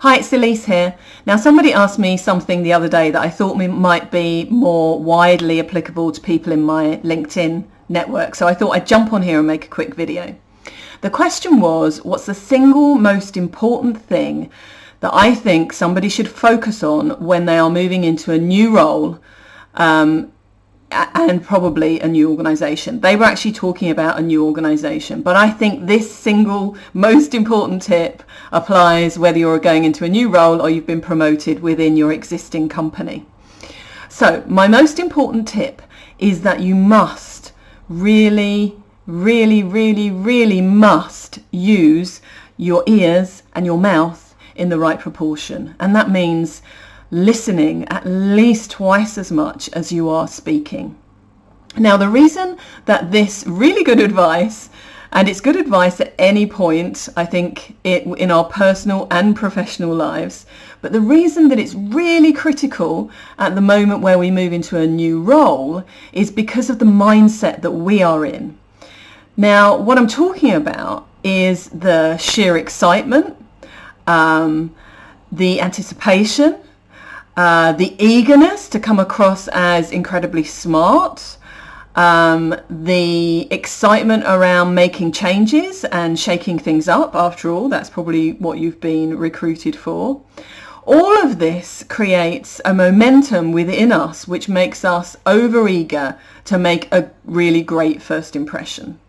Hi, it's Elise here. Now, somebody asked me something the other day that I thought might be more widely applicable to people in my LinkedIn network. So I thought I'd jump on here and make a quick video. The question was, what's the single most important thing that I think somebody should focus on when they are moving into a new role and probably a new organization? They were actually talking about a new organization, but I think this single most important tip applies whether you're going into a new role or you've been promoted within your existing company. So my most important tip is that you must really must use your ears and your mouth in the right proportion, and that means listening at least twice as much as you are speaking. Now, the reason that this really good advice, and it's good advice at any point, I think, in our personal and professional lives, but the reason that it's really critical at the moment where we move into a new role is because of the mindset that we are in. Now, what I'm talking about is the sheer excitement, the anticipation, the eagerness to come across as incredibly smart, the excitement around making changes and shaking things up. After all, that's probably what you've been recruited for. All of this creates a momentum within us which makes us overeager to make a really great first impression.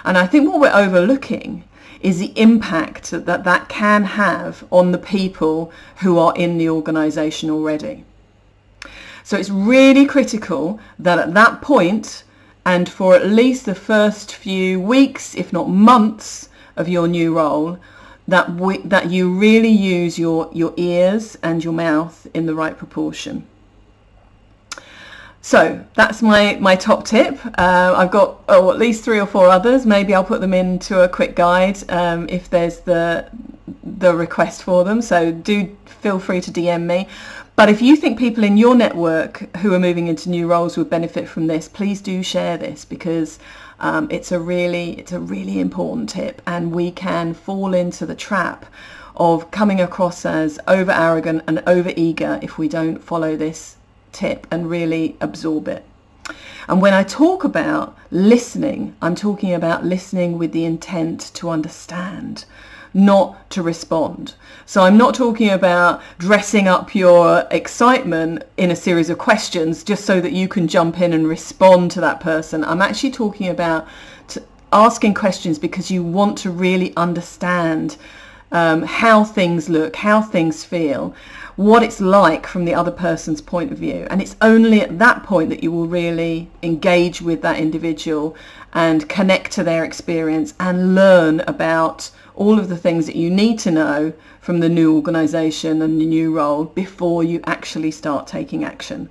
And I think what we're overlooking is the impact that can have on the people who are in the organization already. So it's really critical that at that point, and for at least the first few weeks, if not months, of your new role, that you really use your ears and your mouth in the right proportion. So that's my top tip. I've got at least 3 or 4 others. Maybe I'll put them into a quick guide if there's the request for them. So do feel free to DM me. But if you think people in your network who are moving into new roles would benefit from this, please do share this, because it's a really important tip, and we can fall into the trap of coming across as over arrogant and over eager if we don't follow this tip and really absorb it. And when I talk about listening, I'm talking about listening with the intent to understand, not to respond. So I'm not talking about dressing up your excitement in a series of questions just so that you can jump in and respond to that person. I'm actually talking about asking questions because you want to really understand how things look, how things feel, what it's like from the other person's point of view. And it's only at that point that you will really engage with that individual and connect to their experience and learn about all of the things that you need to know from the new organisation and the new role before you actually start taking action.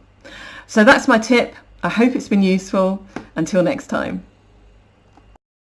So that's my tip. I hope it's been useful. Until next time.